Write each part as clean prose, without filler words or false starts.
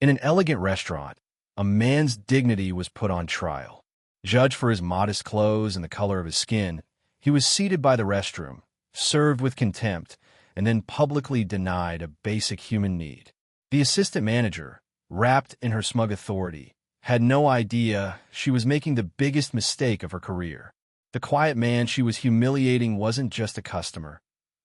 In an elegant restaurant, a man's dignity was put on trial. Judged for his modest clothes and the color of his skin, he was seated by the restroom, served with contempt, and then publicly denied a basic human need. The assistant manager, wrapped in her smug authority, had no idea she was making the biggest mistake of her career. The quiet man she was humiliating wasn't just a customer.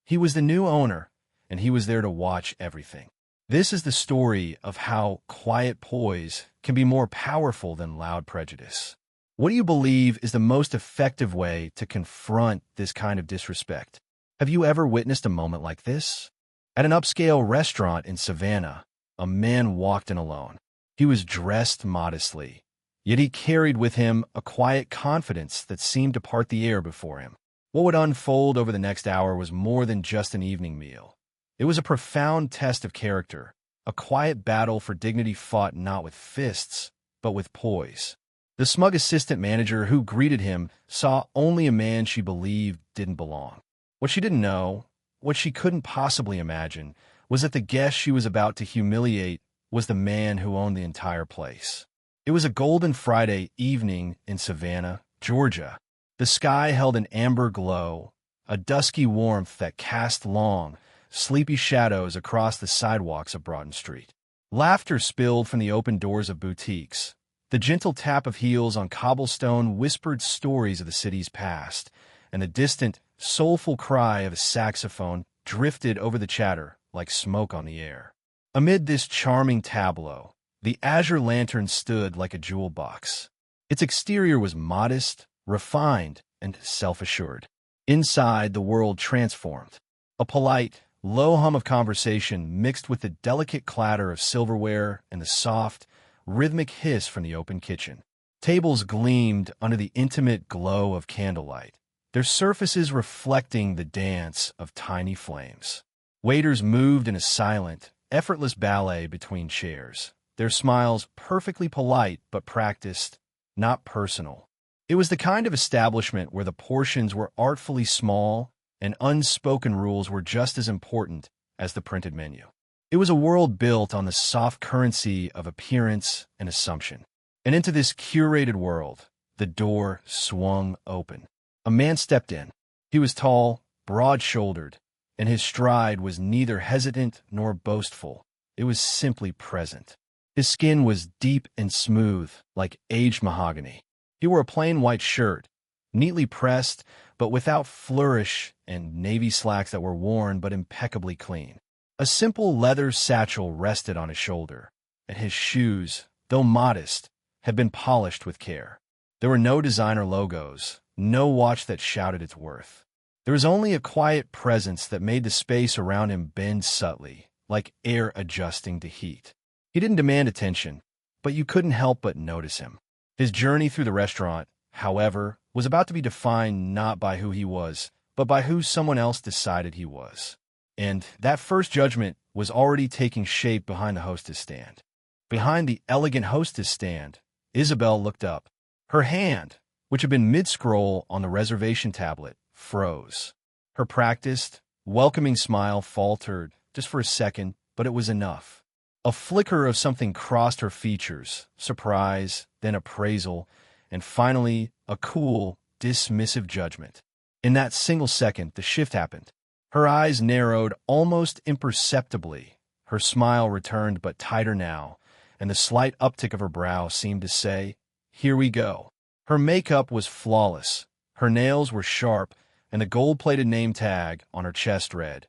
He was the new owner, and he was there to watch everything. This is the story of how quiet poise can be more powerful than loud prejudice. What do you believe is the most effective way to confront this kind of disrespect? Have you ever witnessed a moment like this? At an upscale restaurant in Savannah, a man walked in alone. He was dressed modestly, yet he carried with him a quiet confidence that seemed to part the air before him. What would unfold over the next hour was more than just an evening meal. It was a profound test of character, a quiet battle for dignity fought not with fists, but with poise. The smug assistant manager who greeted him saw only a man she believed didn't belong. What she didn't know, what she couldn't possibly imagine, was that the guest she was about to humiliate was the man who owned the entire place. It was a golden Friday evening in Savannah, Georgia. The sky held an amber glow, a dusky warmth that cast long, sleepy shadows across the sidewalks of Broughton Street. Laughter spilled from the open doors of boutiques. The gentle tap of heels on cobblestone whispered stories of the city's past, and the distant, soulful cry of a saxophone drifted over the chatter like smoke on the air. Amid this charming tableau, the azure lantern stood like a jewel box. Its exterior was modest, refined, and self-assured. Inside, the world transformed. A polite, low hum of conversation mixed with the delicate clatter of silverware and the soft, rhythmic hiss from the open kitchen. Tables gleamed under the intimate glow of candlelight, their surfaces reflecting the dance of tiny flames. Waiters moved in a silent, effortless ballet between chairs, their smiles perfectly polite but practiced, not personal. It was the kind of establishment where the portions were artfully small and unspoken rules were just as important as the printed menu. It was a world built on the soft currency of appearance and assumption. And into this curated world, the door swung open. A man stepped in. He was tall, broad-shouldered, and his stride was neither hesitant nor boastful. It was simply present. His skin was deep and smooth, like aged mahogany. He wore a plain white shirt, neatly pressed, but without flourish, and navy slacks that were worn but impeccably clean. A simple leather satchel rested on his shoulder, and his shoes, though modest, had been polished with care. There were no designer logos, no watch that shouted its worth. There was only a quiet presence that made the space around him bend subtly, like air adjusting to heat. He didn't demand attention, but you couldn't help but notice him. His journey through the restaurant, however, was about to be defined not by who he was, but by who someone else decided he was. And that first judgment was already taking shape behind the hostess stand. Behind the elegant hostess stand, Isabel looked up. Her hand, which had been mid-scroll on the reservation tablet, froze. Her practiced, welcoming smile faltered just for a second, but it was enough. A flicker of something crossed her features, surprise, then appraisal, and finally a cool, dismissive judgment. In that single second, the shift happened. Her eyes narrowed almost imperceptibly. Her smile returned but tighter now, and the slight uptick of her brow seemed to say, "Here we go." Her makeup was flawless. Her nails were sharp, and the gold-plated name tag on her chest read,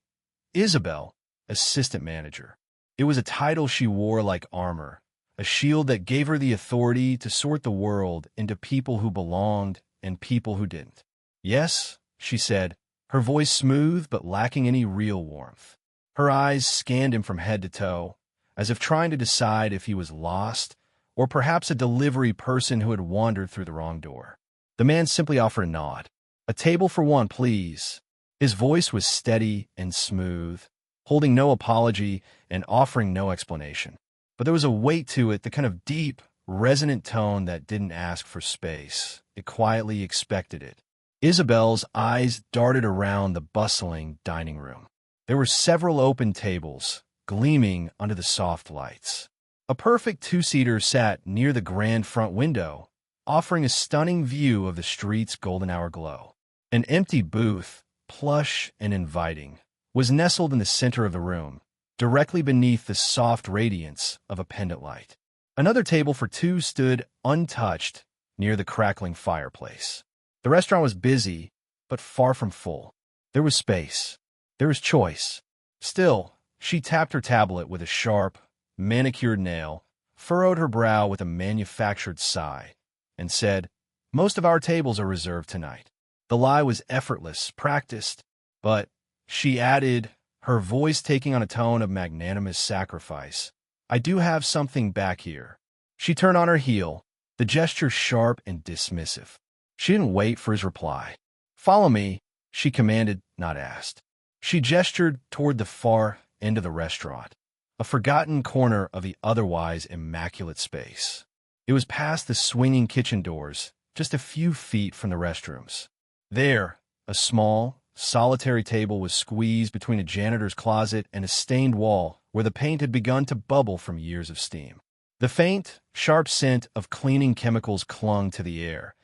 Isabel, Assistant Manager. It was a title she wore like armor, a shield that gave her the authority to sort the world into people who belonged and people who didn't. "Yes," she said, her voice smooth but lacking any real warmth. Her eyes scanned him from head to toe, as if trying to decide if he was lost or perhaps a delivery person who had wandered through the wrong door. The man simply offered a nod. "A table for one, please." His voice was steady and smooth, holding no apology and offering no explanation. But there was a weight to it, the kind of deep, resonant tone that didn't ask for space. It quietly expected it. Isabel's eyes darted around the bustling dining room. There were several open tables, gleaming under the soft lights. A perfect two-seater sat near the grand front window, offering a stunning view of the street's golden hour glow. An empty booth, plush and inviting, was nestled in the center of the room, directly beneath the soft radiance of a pendant light. Another table for two stood untouched near the crackling fireplace. The restaurant was busy, but far from full. There was space. There was choice. Still, she tapped her tablet with a sharp, manicured nail, furrowed her brow with a manufactured sigh, and said, "Most of our tables are reserved tonight." The lie was effortless, practiced, but, she added, her voice taking on a tone of magnanimous sacrifice, "I do have something back here." She turned on her heel, the gesture sharp and dismissive. She didn't wait for his reply. "Follow me," she commanded, not asked. She gestured toward the far end of the restaurant, a forgotten corner of the otherwise immaculate space. It was past the swinging kitchen doors, just a few feet from the restrooms. There, a small, solitary table was squeezed between a janitor's closet and a stained wall where the paint had begun to bubble from years of steam. The faint, sharp scent of cleaning chemicals clung to the air,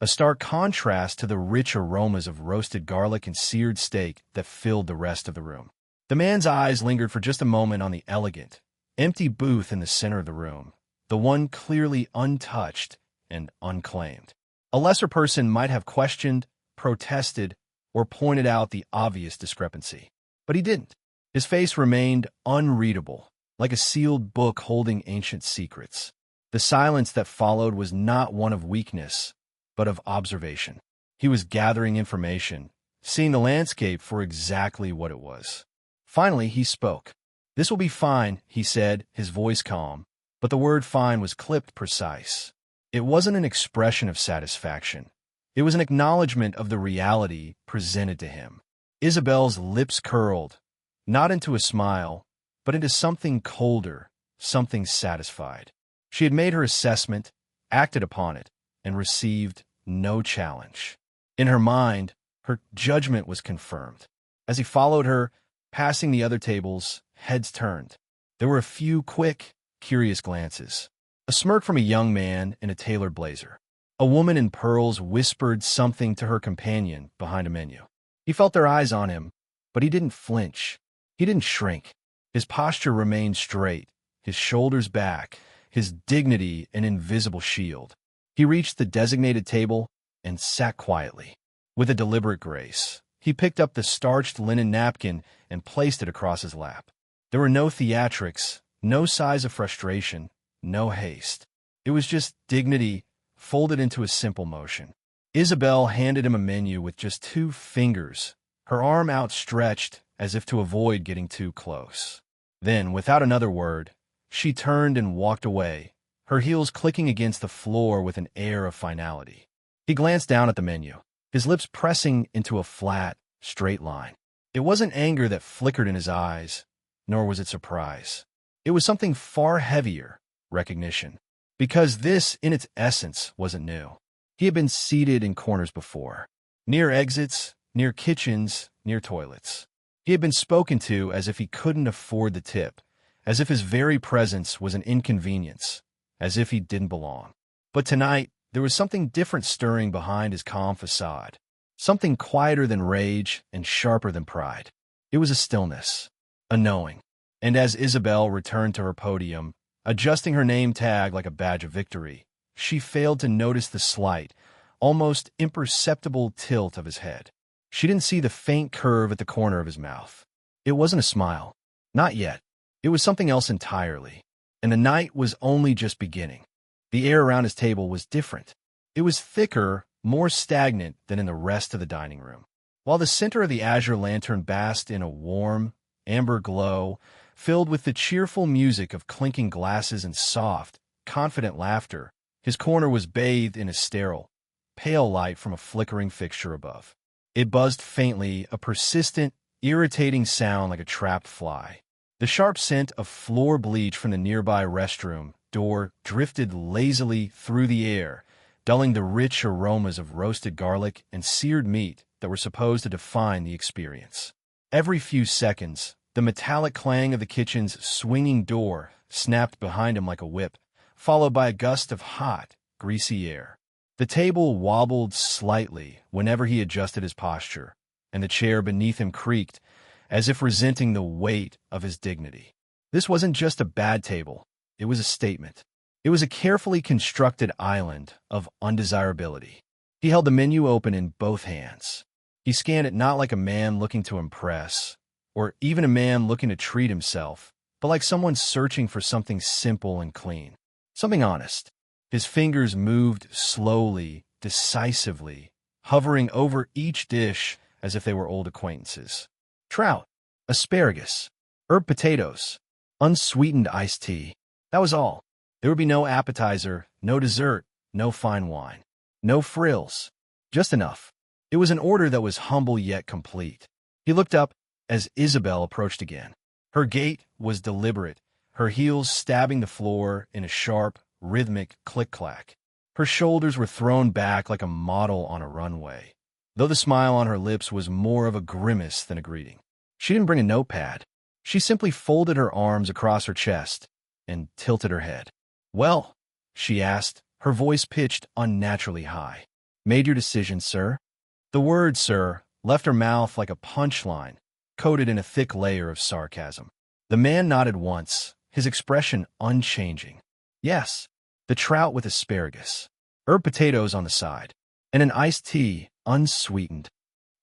a stark contrast to the rich aromas of roasted garlic and seared steak that filled the rest of the room. The man's eyes lingered for just a moment on the elegant, empty booth in the center of the room, the one clearly untouched and unclaimed. A lesser person might have questioned, protested, or pointed out the obvious discrepancy. But he didn't. His face remained unreadable, like a sealed book holding ancient secrets. The silence that followed was not one of weakness, but of observation. He was gathering information, seeing the landscape for exactly what it was. Finally, he spoke. "This will be fine," he said, his voice calm, but the word fine was clipped precise. It wasn't an expression of satisfaction. It was an acknowledgement of the reality presented to him. Isabel's lips curled, not into a smile, but into something colder, something satisfied. She had made her assessment, acted upon it, and received no challenge. In her mind, her judgment was confirmed. As he followed her, passing the other tables, heads turned. There were a few quick, curious glances. A smirk from a young man in a tailored blazer. A woman in pearls whispered something to her companion behind a menu. He felt their eyes on him, but he didn't flinch. He didn't shrink. His posture remained straight, his shoulders back, his dignity an invisible shield. He reached the designated table and sat quietly. With a deliberate grace, he picked up the starched linen napkin and placed it across his lap. There were no theatrics, no sighs of frustration, no haste. It was just dignity folded into a simple motion. Isabel handed him a menu with just 2 fingers, her arm outstretched as if to avoid getting too close. Then, without another word, she turned and walked away, her heels clicking against the floor with an air of finality. He glanced down at the menu, his lips pressing into a flat, straight line. It wasn't anger that flickered in his eyes, nor was it surprise. It was something far heavier, recognition. Because this, in its essence, wasn't new. He had been seated in corners before, near exits, near kitchens, near toilets. He had been spoken to as if he couldn't afford the tip, as if his very presence was an inconvenience, as if he didn't belong. But tonight, there was something different stirring behind his calm facade, something quieter than rage and sharper than pride. It was a stillness, a knowing. And as Isabel returned to her podium, adjusting her name tag like a badge of victory, she failed to notice the slight, almost imperceptible tilt of his head. She didn't see the faint curve at the corner of his mouth. It wasn't a smile. Not yet. It was something else entirely. And the night was only just beginning. The air around his table was different. It was thicker, more stagnant than in the rest of the dining room. While the center of the azure lantern basked in a warm, amber glow, filled with the cheerful music of clinking glasses and soft, confident laughter, his corner was bathed in a sterile, pale light from a flickering fixture above. It buzzed faintly, a persistent, irritating sound like a trapped fly. The sharp scent of floor bleach from the nearby restroom door drifted lazily through the air, dulling the rich aromas of roasted garlic and seared meat that were supposed to define the experience. Every few seconds, the metallic clang of the kitchen's swinging door snapped behind him like a whip, followed by a gust of hot, greasy air. The table wobbled slightly whenever he adjusted his posture, and the chair beneath him creaked, as if resenting the weight of his dignity. This wasn't just a bad table, it was a statement. It was a carefully constructed island of undesirability. He held the menu open in both hands. He scanned it not like a man looking to impress, or even a man looking to treat himself, but like someone searching for something simple and clean, something honest. His fingers moved slowly, decisively, hovering over each dish as if they were old acquaintances. Trout, asparagus, herb potatoes, unsweetened iced tea. That was all. There would be no appetizer, no dessert, no fine wine, no frills, just enough. It was an order that was humble yet complete. He looked up as Isabel approached again. Her gait was deliberate, her heels stabbing the floor in a sharp, rhythmic click-clack. Her shoulders were thrown back like a model on a runway, though the smile on her lips was more of a grimace than a greeting. She didn't bring a notepad. She simply folded her arms across her chest and tilted her head. "Well," she asked, her voice pitched unnaturally high. "Made your decision, sir?" The word "sir" left her mouth like a punchline, coated in a thick layer of sarcasm. The man nodded once, his expression unchanging. "Yes, the trout with asparagus, herb potatoes on the side, and an iced tea, unsweetened."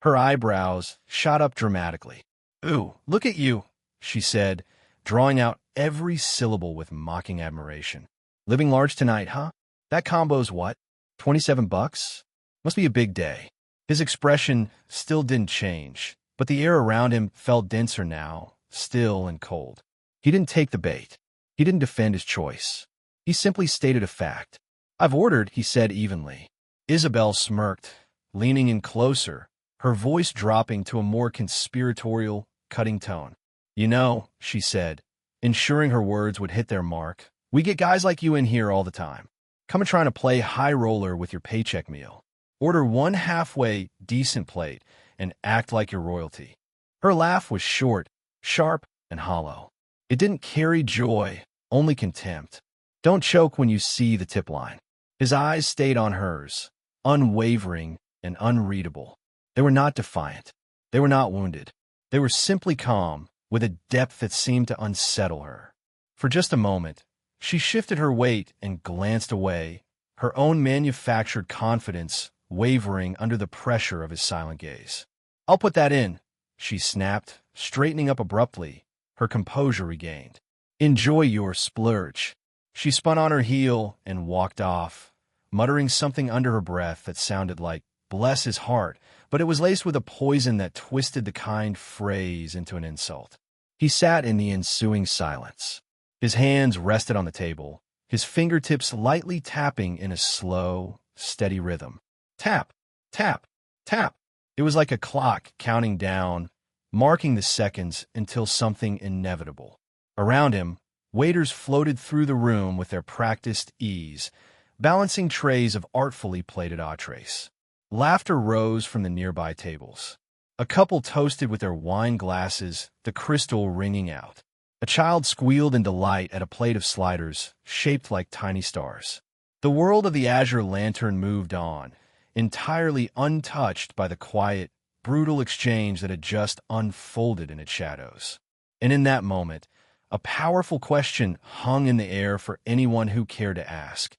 Her eyebrows shot up dramatically. "Ooh, look at you," she said, drawing out every syllable with mocking admiration. "Living large tonight, huh? That combo's what? $27? Must be a big day." His expression still didn't change, but the air around him felt denser now, still and cold. He didn't take the bait. He didn't defend his choice. He simply stated a fact. "I've ordered," he said evenly. Isabel smirked, leaning in closer, her voice dropping to a more conspiratorial, cutting tone. "You know," she said, ensuring her words would hit their mark, "we get guys like you in here all the time. Come and trying to play high roller with your paycheck meal. Order one halfway decent plate and act like you're royalty." Her laugh was short, sharp, and hollow. It didn't carry joy, only contempt. "Don't choke when you see the tip line." His eyes stayed on hers, unwavering and unreadable. They were not defiant. They were not wounded. They were simply calm, with a depth that seemed to unsettle her. For just a moment, she shifted her weight and glanced away, her own manufactured confidence wavering under the pressure of his silent gaze. "I'll put that in," she snapped, straightening up abruptly, her composure regained. "Enjoy your splurge." She spun on her heel and walked off, muttering something under her breath that sounded like, "Bless his heart," but it was laced with a poison that twisted the kind phrase into an insult. He sat in the ensuing silence. His hands rested on the table, his fingertips lightly tapping in a slow, steady rhythm. Tap, tap, tap. It was like a clock counting down, marking the seconds until something inevitable. Around him, waiters floated through the room with their practiced ease, balancing trays of artfully plated entrees. Laughter rose from the nearby tables. A couple toasted with their wine glasses, the crystal ringing out. A child squealed in delight at a plate of sliders shaped like tiny stars. The world of the azure lantern moved on, entirely untouched by the quiet, brutal exchange that had just unfolded in its shadows. And in that moment, a powerful question hung in the air for anyone who cared to ask.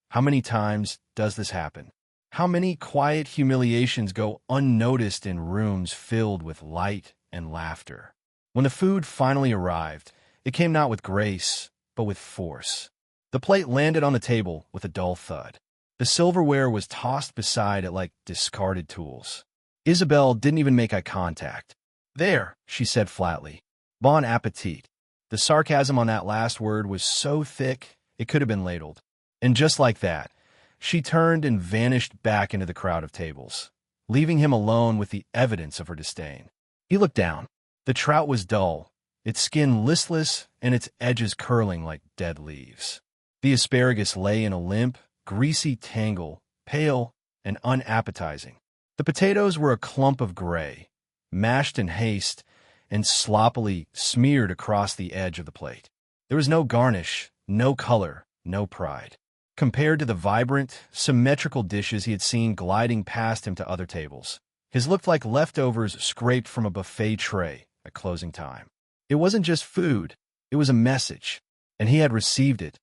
How many times does this happen? How many quiet humiliations go unnoticed in rooms filled with light and laughter? When the food finally arrived, it came not with grace, but with force. The plate landed on the table with a dull thud. The silverware was tossed beside it like discarded tools. Isabel didn't even make eye contact. "There," she said flatly. "Bon appetit." The sarcasm on that last word was so thick it could have been ladled. And just like that, she turned and vanished back into the crowd of tables, leaving him alone with the evidence of her disdain. He looked down. The trout was dull, its skin listless and its edges curling like dead leaves. The asparagus lay in a limp, greasy tangle, pale and unappetizing. The potatoes were a clump of gray, mashed in haste and sloppily smeared across the edge of the plate. There was no garnish, no color, no pride. Compared to the vibrant, symmetrical dishes he had seen gliding past him to other tables, his looked like leftovers scraped from a buffet tray at closing time. It wasn't just food, it was a message, and he had received it,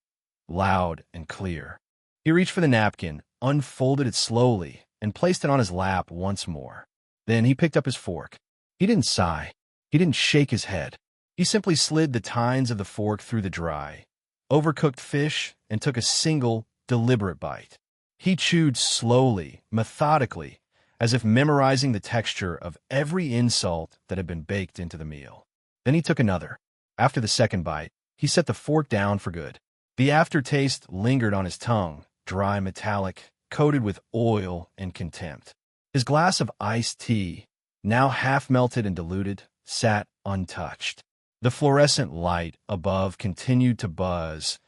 loud and clear. He reached for the napkin, unfolded it slowly, and placed it on his lap once more. Then he picked up his fork. He didn't sigh. He didn't shake his head. He simply slid the tines of the fork through the dry, overcooked fish and took a single, deliberate bite. He chewed slowly, methodically, as if memorizing the texture of every insult that had been baked into the meal. Then he took another. After the second bite, he set the fork down for good. The aftertaste lingered on his tongue, dry, metallic, coated with oil and contempt. His glass of iced tea, now half melted and diluted, sat untouched. The fluorescent light above continued to buzz,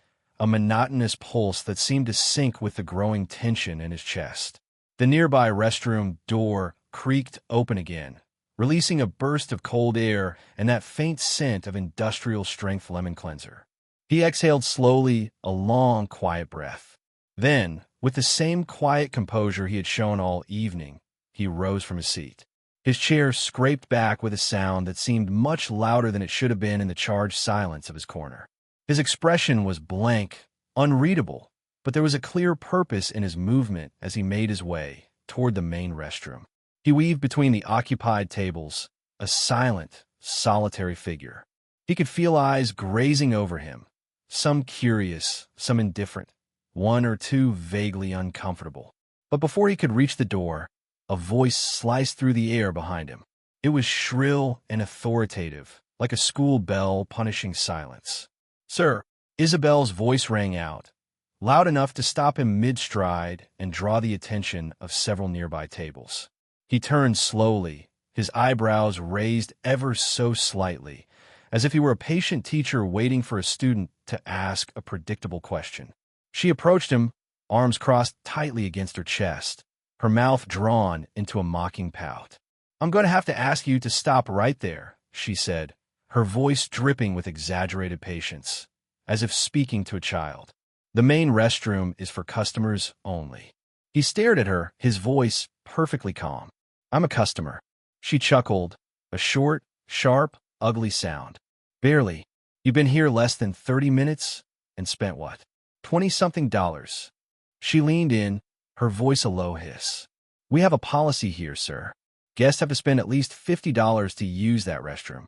a monotonous pulse that seemed to sync with the growing tension in his chest. The nearby restroom door creaked open again, releasing a burst of cold air and that faint scent of industrial-strength lemon cleanser. He exhaled slowly, a long, quiet breath. Then, with the same quiet composure he had shown all evening, he rose from his seat. His chair scraped back with a sound that seemed much louder than it should have been in the charged silence of his corner. His expression was blank, unreadable, but there was a clear purpose in his movement as he made his way toward the main restroom. He weaved between the occupied tables, a silent, solitary figure. He could feel eyes grazing over him, some curious, some indifferent, one or two vaguely uncomfortable. But before he could reach the door, a voice sliced through the air behind him. It was shrill and authoritative, like a school bell punishing silence. "Sir," Isabel's voice rang out, loud enough to stop him mid-stride and draw the attention of several nearby tables. He turned slowly, his eyebrows raised ever so slightly, as if he were a patient teacher waiting for a student to ask a predictable question. She approached him, arms crossed tightly against her chest, her mouth drawn into a mocking pout. "I'm going to have to ask you to stop right there," she said, her voice dripping with exaggerated patience, as if speaking to a child. "The main restroom is for customers only." He stared at her, his voice perfectly calm. "I'm a customer." She chuckled, a short, sharp, ugly sound. "Barely. You've been here less than 30 minutes and spent what? $20-something. She leaned in, her voice a low hiss. "We have a policy here, sir. Guests have to spend at least $50 to use that restroom."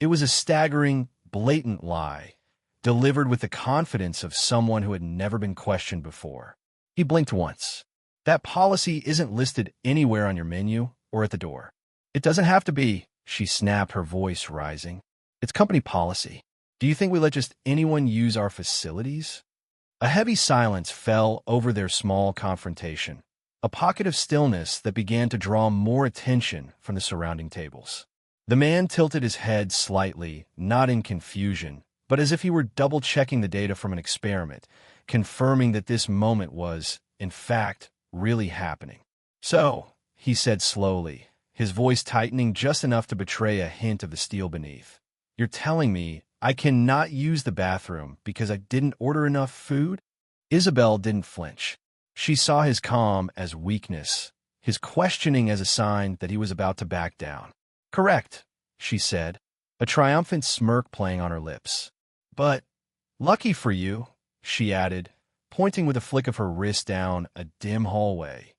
It was a staggering, blatant lie, delivered with the confidence of someone who had never been questioned before. He blinked once. "That policy isn't listed anywhere on your menu or at the door." "It doesn't have to be," she snapped, her voice rising. "It's company policy. Do you think we let just anyone use our facilities?" A heavy silence fell over their small confrontation, a pocket of stillness that began to draw more attention from the surrounding tables. The man tilted his head slightly, not in confusion, but as if he were double-checking the data from an experiment, confirming that this moment was, in fact, really happening. "So," he said slowly, his voice tightening just enough to betray a hint of the steel beneath, "you're telling me I cannot use the bathroom because I didn't order enough food?" Isabel didn't flinch. She saw his calm as weakness, his questioning as a sign that he was about to back down. "Correct," she said, a triumphant smirk playing on her lips. "But, lucky for you," she added, pointing with a flick of her wrist down a dim hallway.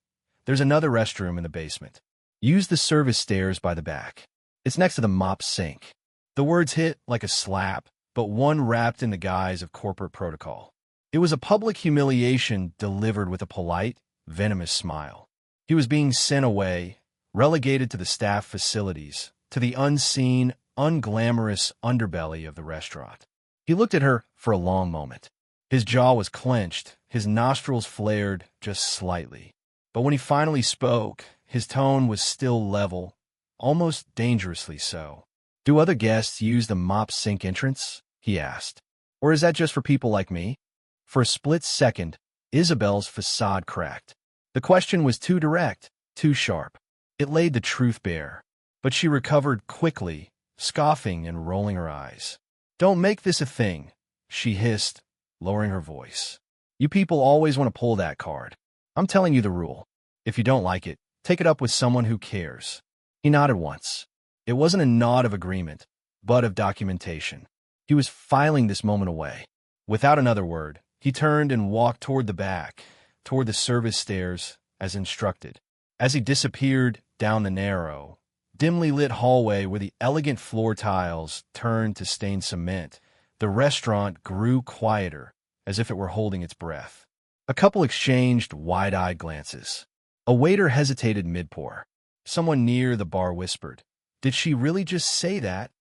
"There's another restroom in the basement. Use the service stairs by the back. It's next to the mop sink." The words hit like a slap, but one wrapped in the guise of corporate protocol. It was a public humiliation delivered with a polite, venomous smile. He was being sent away, relegated to the staff facilities, to the unseen, unglamorous underbelly of the restaurant. He looked at her for a long moment. His jaw was clenched, his nostrils flared just slightly. But when he finally spoke, his tone was still level, almost dangerously so. "Do other guests use the mop sink entrance?" he asked. "Or is that just for people like me?" For a split second, Isabel's facade cracked. The question was too direct, too sharp. It laid the truth bare. But she recovered quickly, scoffing and rolling her eyes. "Don't make this a thing," she hissed, lowering her voice. You people always want to pull that card. I'm telling you the rule. If you don't like it, take it up with someone who cares. He nodded once. It wasn't a nod of agreement, but of documentation. He was filing this moment away. Without another word, he turned and walked toward the back, toward the service stairs, as instructed. As he disappeared down the narrow, dimly lit hallway where the elegant floor tiles turned to stained cement, the restaurant grew quieter, as if it were holding its breath. A couple exchanged wide-eyed glances. A waiter hesitated mid-pour. Someone near the bar whispered, "Did she really just say that?"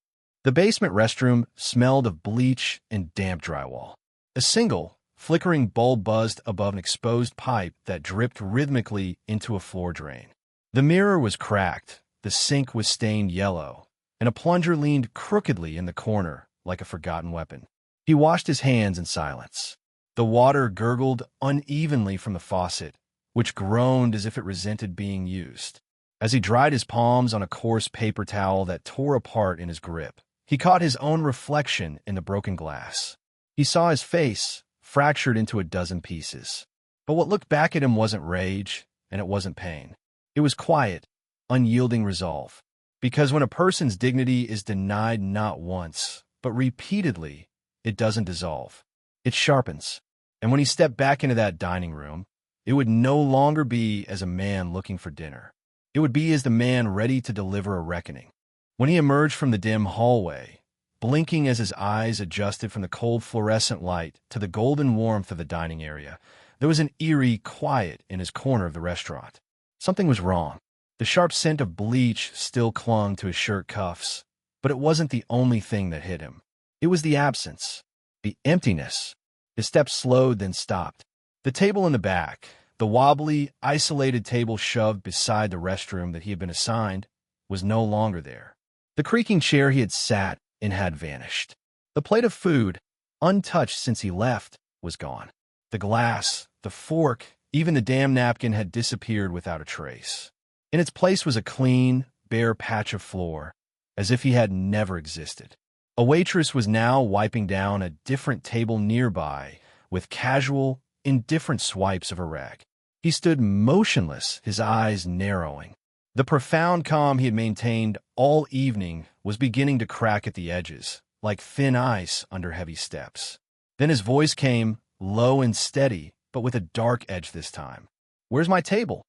The basement restroom smelled of bleach and damp drywall. A single, flickering bulb buzzed above an exposed pipe that dripped rhythmically into a floor drain. The mirror was cracked, the sink was stained yellow, and a plunger leaned crookedly in the corner like a forgotten weapon. He washed his hands in silence. The water gurgled unevenly from the faucet, which groaned as if it resented being used. As he dried his palms on a coarse paper towel that tore apart in his grip, he caught his own reflection in the broken glass. He saw his face, fractured into a dozen pieces. But what looked back at him wasn't rage, and it wasn't pain. It was quiet, unyielding resolve. Because when a person's dignity is denied not once, but repeatedly, it doesn't dissolve. It sharpens. And when he stepped back into that dining room, it would no longer be as a man looking for dinner. It would be as the man ready to deliver a reckoning. When he emerged from the dim hallway, blinking as his eyes adjusted from the cold fluorescent light to the golden warmth of the dining area, there was an eerie quiet in his corner of the restaurant. Something was wrong. The sharp scent of bleach still clung to his shirt cuffs, but it wasn't the only thing that hit him. It was the absence, the emptiness. His steps slowed, then stopped. The table in the back, the wobbly, isolated table shoved beside the restroom that he had been assigned, was no longer there. The creaking chair he had sat in had vanished. The plate of food, untouched since he left, was gone. The glass, the fork, even the damn napkin had disappeared without a trace. In its place was a clean, bare patch of floor, as if he had never existed. A waitress was now wiping down a different table nearby with casual, indifferent swipes of a rag. He stood motionless, his eyes narrowing. The profound calm he had maintained all evening was beginning to crack at the edges, like thin ice under heavy steps. Then his voice came, low and steady, but with a dark edge this time. "Where's my table?"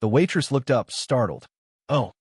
The waitress looked up, startled. "Oh,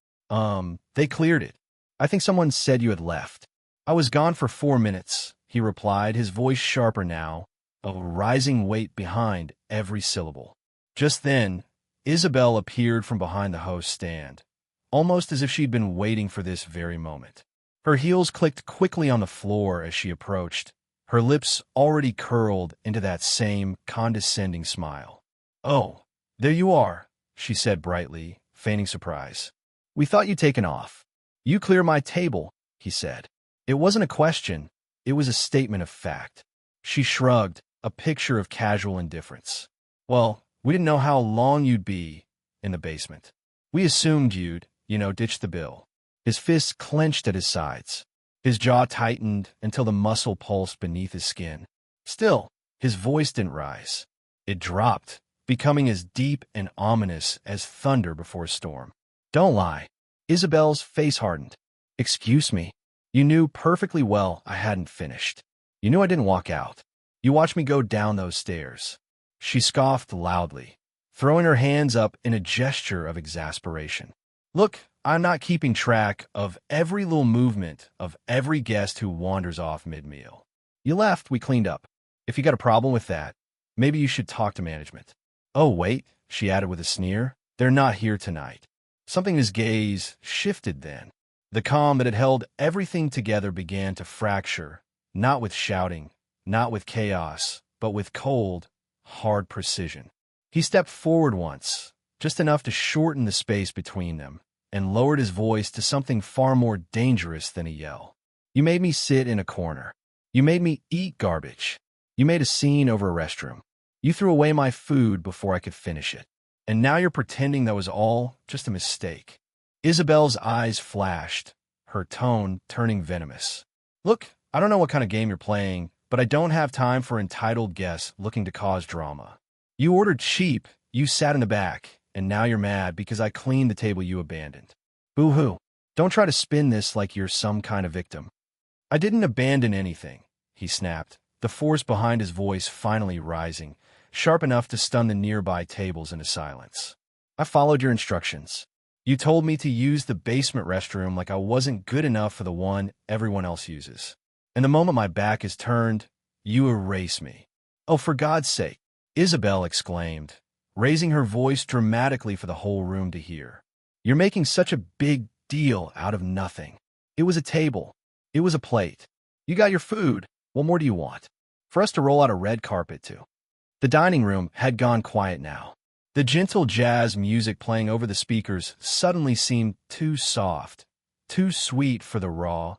they cleared it. I think someone said you had left." "I was gone for 4 minutes," he replied, his voice sharper now, a rising weight behind every syllable. Just then, Isabel appeared from behind the host's stand, almost as if she'd been waiting for this very moment. Her heels clicked quickly on the floor as she approached, her lips already curled into that same condescending smile. "Oh, there you are," she said brightly, feigning surprise. "We thought you'd taken off." "You clear my table," he said. It wasn't a question, it was a statement of fact. She shrugged, a picture of casual indifference. "Well, we didn't know how long you'd be in the basement. We assumed you'd, ditch the bill." His fists clenched at his sides. His jaw tightened until the muscle pulsed beneath his skin. Still, his voice didn't rise. It dropped, becoming as deep and ominous as thunder before a storm. "Don't lie." Isabel's face hardened. "Excuse me. You knew perfectly well I hadn't finished. You knew I didn't walk out. You watched me go down those stairs." She scoffed loudly, throwing her hands up in a gesture of exasperation. "Look, I'm not keeping track of every little movement of every guest who wanders off mid-meal. You left, we cleaned up. If you got a problem with that, maybe you should talk to management." "Oh, wait," she added with a sneer, "they're not here tonight." Something in his gaze shifted then. The calm that had held everything together began to fracture, not with shouting, not with chaos, but with cold, hard precision. He stepped forward once, just enough to shorten the space between them, and lowered his voice to something far more dangerous than a yell. "You made me sit in a corner. You made me eat garbage. You made a scene over a restroom. You threw away my food before I could finish it. And now you're pretending that was all just a mistake." Isabel's eyes flashed, her tone turning venomous. "Look, I don't know what kind of game you're playing, but I don't have time for entitled guests looking to cause drama. You ordered cheap, you sat in the back, and now you're mad because I cleaned the table you abandoned. Boo-hoo. Don't try to spin this like you're some kind of victim. I didn't abandon anything, he snapped, the force behind his voice finally rising, sharp enough to stun the nearby tables into silence. I followed your instructions. You told me to use the basement restroom like I wasn't good enough for the one everyone else uses. And the moment my back is turned, you erase me. Oh, for God's sake, Isabel exclaimed, raising her voice dramatically for the whole room to hear. You're making such a big deal out of nothing. It was a table. It was a plate. You got your food. What more do you want? For us to roll out a red carpet, too. The dining room had gone quiet now. The gentle jazz music playing over the speakers suddenly seemed too soft, too sweet for the raw,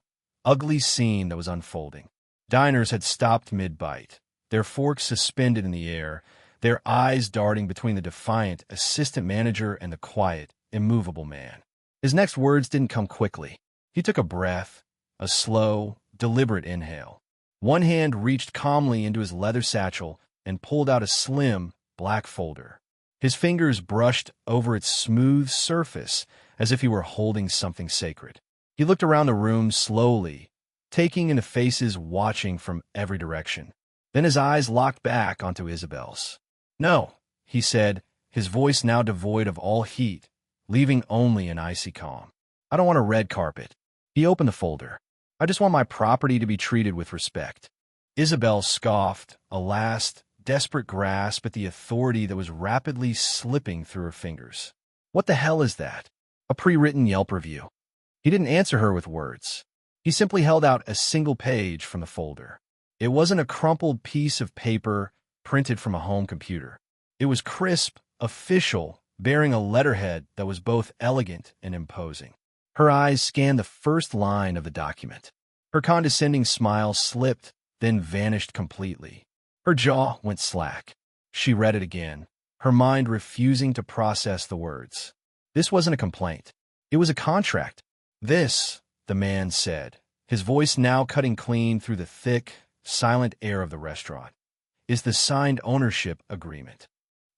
ugly scene that was unfolding. Diners had stopped mid-bite, their forks suspended in the air, their eyes darting between the defiant assistant manager and the quiet, immovable man. His next words didn't come quickly. He took a breath, a slow, deliberate inhale. One hand reached calmly into his leather satchel and pulled out a slim, black folder. His fingers brushed over its smooth surface as if he were holding something sacred. He looked around the room slowly, taking in the faces watching from every direction. Then his eyes locked back onto Isabel's. No, he said, his voice now devoid of all heat, leaving only an icy calm. I don't want a red carpet. He opened the folder. I just want my property to be treated with respect. Isabel scoffed, a last, desperate grasp at the authority that was rapidly slipping through her fingers. What the hell is that? A pre-written Yelp review. He didn't answer her with words. He simply held out a single page from the folder. It wasn't a crumpled piece of paper printed from a home computer. It was crisp, official, bearing a letterhead that was both elegant and imposing. Her eyes scanned the first line of the document. Her condescending smile slipped, then vanished completely. Her jaw went slack. She read it again, her mind refusing to process the words. This wasn't a complaint. It was a contract. This, the man said, his voice now cutting clean through the thick, silent air of the restaurant, is the signed ownership agreement.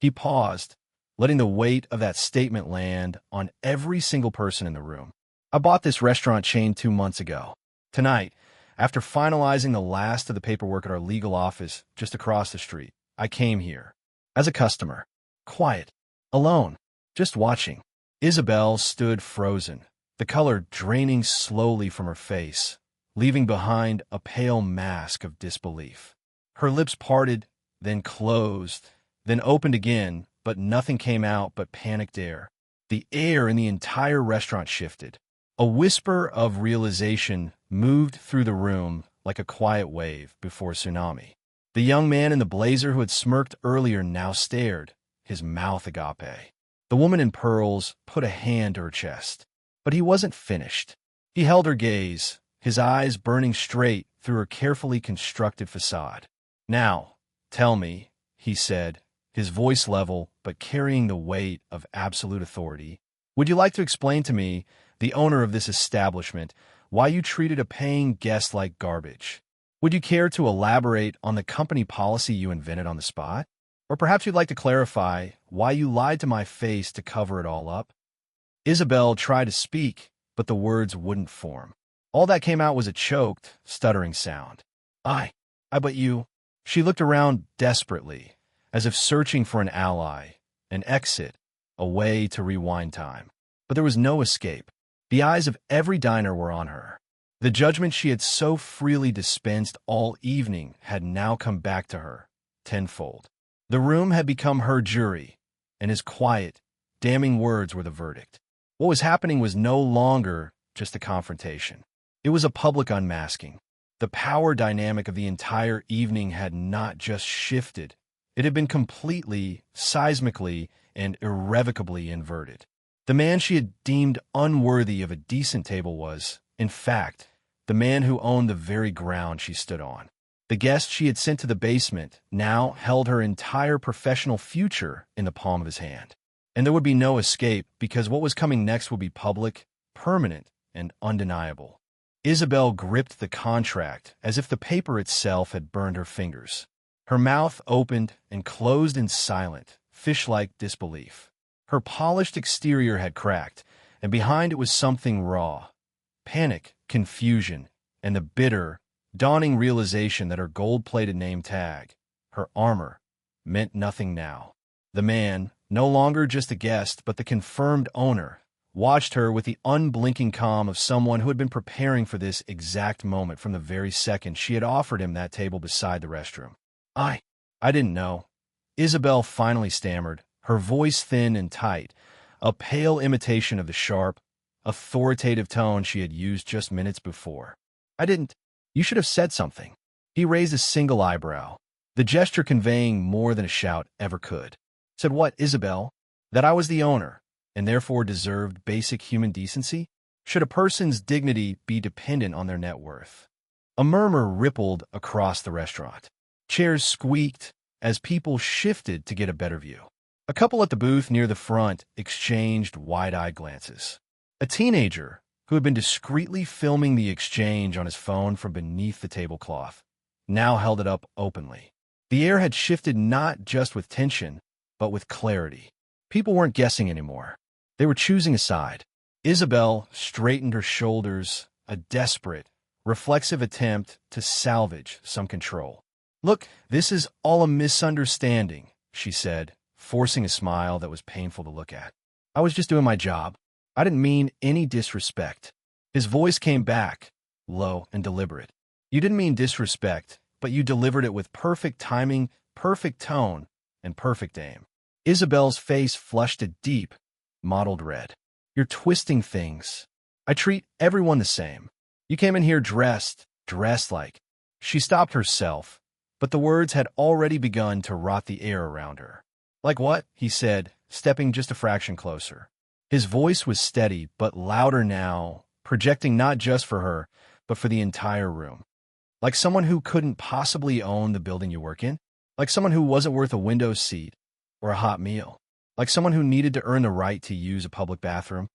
He paused, letting the weight of that statement land on every single person in the room. I bought this restaurant chain 2 months ago. Tonight, after finalizing the last of the paperwork at our legal office just across the street, I came here. As a customer. Quiet. Alone. Just watching. Isabel stood frozen, the color draining slowly from her face, leaving behind a pale mask of disbelief. Her lips parted, then closed, then opened again, but nothing came out but panicked air. The air in the entire restaurant shifted. A whisper of realization moved through the room like a quiet wave before a tsunami. The young man in the blazer who had smirked earlier now stared, his mouth agape. The woman in pearls put a hand to her chest. But he wasn't finished. He held her gaze, his eyes burning straight through her carefully constructed facade. Now, tell me, he said, his voice level but carrying the weight of absolute authority, would you like to explain to me, the owner of this establishment, why you treated a paying guest like garbage? Would you care to elaborate on the company policy you invented on the spot? Or perhaps you'd like to clarify why you lied to my face to cover it all up? Isabel tried to speak, but the words wouldn't form. All that came out was a choked, stuttering sound. But you... She looked around desperately, as if searching for an ally, an exit, a way to rewind time. But there was no escape. The eyes of every diner were on her. The judgment she had so freely dispensed all evening had now come back to her, tenfold. The room had become her jury, and his quiet, damning words were the verdict. What was happening was no longer just a confrontation. It was a public unmasking. The power dynamic of the entire evening had not just shifted. It had been completely, seismically, and irrevocably inverted. The man she had deemed unworthy of a decent table was, in fact, the man who owned the very ground she stood on. The guest she had sent to the basement now held her entire professional future in the palm of his hand. And there would be no escape because what was coming next would be public, permanent, and undeniable. Isabel gripped the contract as if the paper itself had burned her fingers. Her mouth opened and closed in silent, fish-like disbelief. Her polished exterior had cracked, and behind it was something raw. Panic, confusion, and the bitter, dawning realization that her gold-plated name tag, her armor, meant nothing now. The man, no longer just a guest but the confirmed owner, watched her with the unblinking calm of someone who had been preparing for this exact moment from the very second she had offered him that table beside the restroom. I didn't know. Isabel finally stammered, her voice thin and tight, a pale imitation of the sharp, authoritative tone she had used just minutes before. I didn't. You should have said something. He raised a single eyebrow, the gesture conveying more than a shout ever could. Said what, Isabel? That I was the owner, and therefore deserved basic human decency? Should a person's dignity be dependent on their net worth? A murmur rippled across the restaurant. Chairs squeaked as people shifted to get a better view. A couple at the booth near the front exchanged wide-eyed glances. A teenager, who had been discreetly filming the exchange on his phone from beneath the tablecloth, now held it up openly. The air had shifted not just with tension, but with clarity. People weren't guessing anymore. They were choosing a side. Isabel straightened her shoulders, a desperate, reflexive attempt to salvage some control. Look, this is all a misunderstanding, she said, forcing a smile that was painful to look at. I was just doing my job. I didn't mean any disrespect. His voice came back, low and deliberate. You didn't mean disrespect, but you delivered it with perfect timing, perfect tone, and perfect aim. Isabel's face flushed a deep, mottled red. You're twisting things. I treat everyone the same. You came in here dressed like. She stopped herself, but the words had already begun to rot the air around her. Like what? He said, stepping just a fraction closer. His voice was steady, but louder now, projecting not just for her, but for the entire room. Like someone who couldn't possibly own the building you work in? Like someone who wasn't worth a window seat or a hot meal? Like someone who needed to earn the right to use a public bathroom?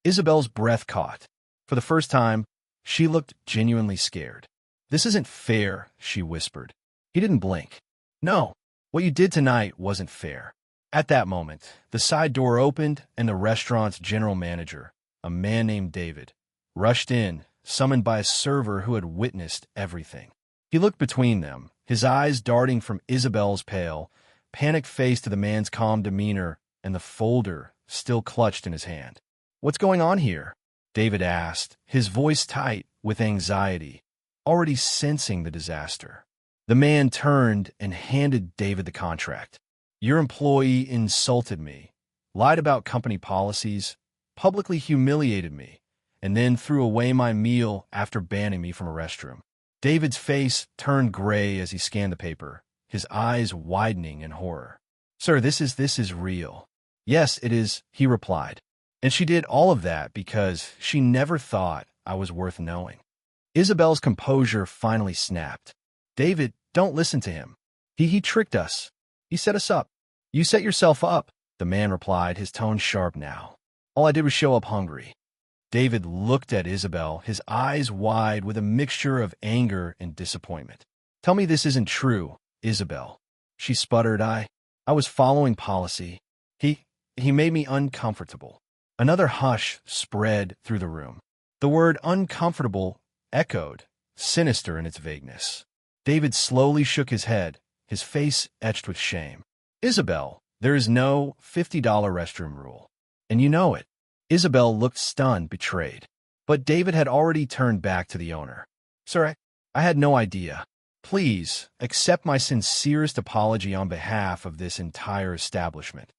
Isabel's breath caught. For the first time, she looked genuinely scared. This isn't fair, she whispered. He didn't blink. No, what you did tonight wasn't fair. At that moment, the side door opened and the restaurant's general manager, a man named David, rushed in, summoned by a server who had witnessed everything. He looked between them, his eyes darting from Isabel's pale, panicked face to the man's calm demeanor and the folder still clutched in his hand. What's going on here? David asked, his voice tight with anxiety, already sensing the disaster. The man turned and handed David the contract. Your employee insulted me, lied about company policies, publicly humiliated me, and then threw away my meal after banning me from a restroom. David's face turned gray as he scanned the paper, his eyes widening in horror. Sir, this is real. Yes, it is, he replied. And she did all of that because she never thought I was worth knowing. Isabel's composure finally snapped. David, don't listen to him. He tricked us. He set us up. You set yourself up, the man replied, his tone sharp now. All I did was show up hungry. David looked at Isabel, his eyes wide with a mixture of anger and disappointment. Tell me this isn't true, Isabel. She sputtered. I was following policy. He made me uncomfortable. Another hush spread through the room. The word uncomfortable echoed, sinister in its vagueness. David slowly shook his head, his face etched with shame. Isabel, there is no $50 restroom rule. And you know it. Isabel looked stunned, betrayed. But David had already turned back to the owner. Sir, I had no idea. Please, accept my sincerest apology on behalf of this entire establishment.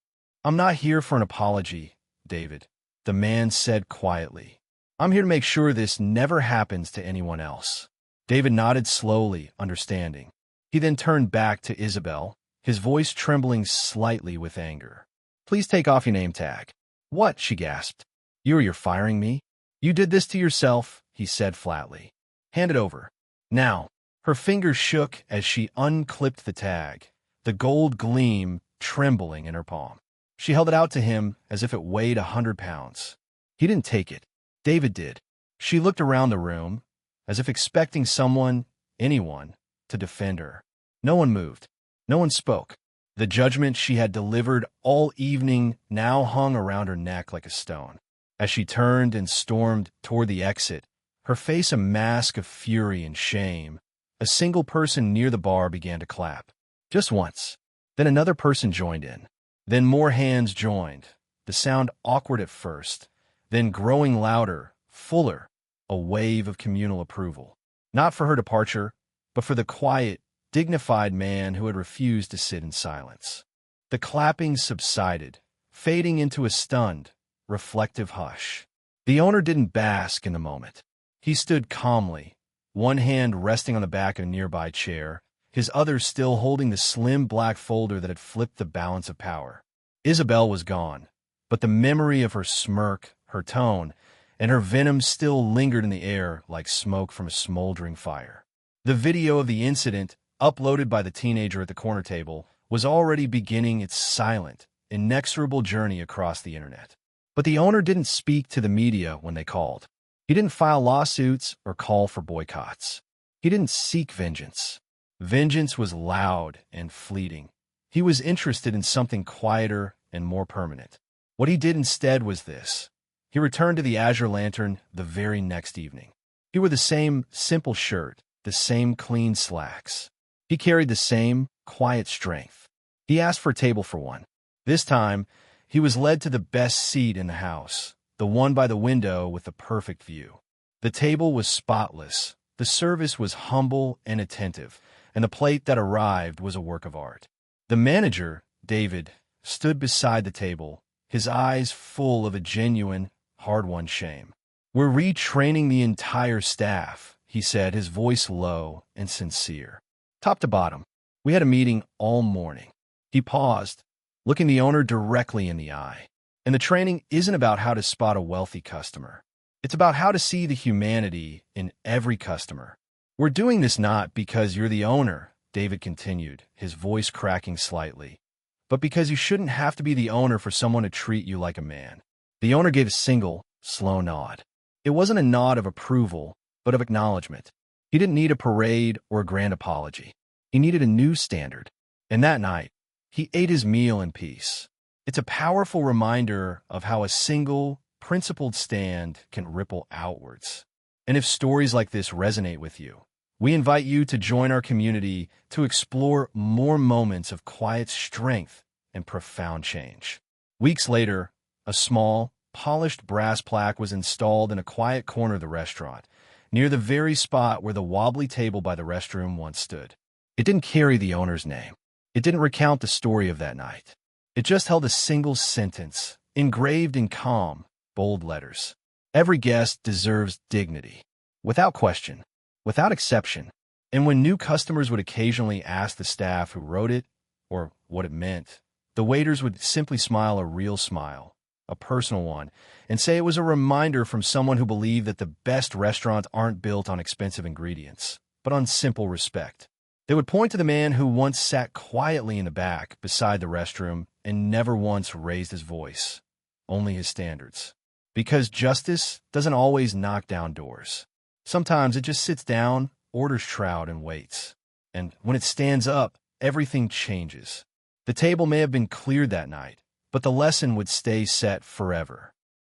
I'm not here for an apology, David, the man said quietly. I'm here to make sure this never happens to anyone else. David nodded slowly, understanding. He then turned back to Isabel, his voice trembling slightly with anger. Please take off your name tag. What? She gasped. You're firing me? You did this to yourself, he said flatly. Hand it over. Now. Her fingers shook as she unclipped the tag, the gold gleam trembling in her palm. She held it out to him as if it weighed 100 pounds. He didn't take it. David did. She looked around the room, as if expecting someone, anyone, to defend her. No one moved. No one spoke. The judgment she had delivered all evening now hung around her neck like a stone. As she turned and stormed toward the exit, her face a mask of fury and shame, a single person near the bar began to clap. Just once. Then another person joined in. Then more hands joined, the sound awkward at first, then growing louder, fuller, a wave of communal approval. Not for her departure, but for the quiet, dignified man who had refused to sit in silence. The clapping subsided, fading into a stunned, reflective hush. The owner didn't bask in the moment. He stood calmly, one hand resting on the back of a nearby chair, his other still holding the slim black folder that had flipped the balance of power. Isabel was gone, but the memory of her smirk, her tone, and her venom still lingered in the air like smoke from a smoldering fire. The video of the incident, uploaded by the teenager at the corner table, was already beginning its silent, inexorable journey across the internet. But the owner didn't speak to the media when they called. He didn't file lawsuits or call for boycotts. He didn't seek vengeance. Vengeance was loud and fleeting. He was interested in something quieter and more permanent. What he did instead was this. He returned to the Azure Lantern the very next evening. He wore the same simple shirt, the same clean slacks. He carried the same quiet strength. He asked for a table for one. This time, he was led to the best seat in the house, the one by the window with the perfect view. The table was spotless, the service was humble and attentive, and the plate that arrived was a work of art. The manager, David, stood beside the table, his eyes full of a genuine, hard-won shame. "We're retraining the entire staff," he said, his voice low and sincere. "Top to bottom. We had a meeting all morning." He paused, looking the owner directly in the eye. "And the training isn't about how to spot a wealthy customer. It's about how to see the humanity in every customer. We're doing this not because you're the owner," David continued, his voice cracking slightly, "but because you shouldn't have to be the owner for someone to treat you like a man." The owner gave a single, slow nod. It wasn't a nod of approval, but of acknowledgement. He didn't need a parade or a grand apology. He needed a new standard. And that night, he ate his meal in peace. It's a powerful reminder of how a single, principled stand can ripple outwards. And if stories like this resonate with you, we invite you to join our community to explore more moments of quiet strength and profound change. Weeks later, a small, polished brass plaque was installed in a quiet corner of the restaurant, near the very spot where the wobbly table by the restroom once stood. It didn't carry the owner's name. It didn't recount the story of that night. It just held a single sentence, engraved in calm, bold letters. Every guest deserves dignity, without question, without exception. And when new customers would occasionally ask the staff who wrote it, or what it meant, the waiters would simply smile a real smile, a personal one, and say it was a reminder from someone who believed that the best restaurants aren't built on expensive ingredients, but on simple respect. They would point to the man who once sat quietly in the back beside the restroom and never once raised his voice, only his standards. Because justice doesn't always knock down doors. Sometimes it just sits down, orders trout, and waits. And when it stands up, everything changes. The table may have been cleared that night, but the lesson would stay set forever.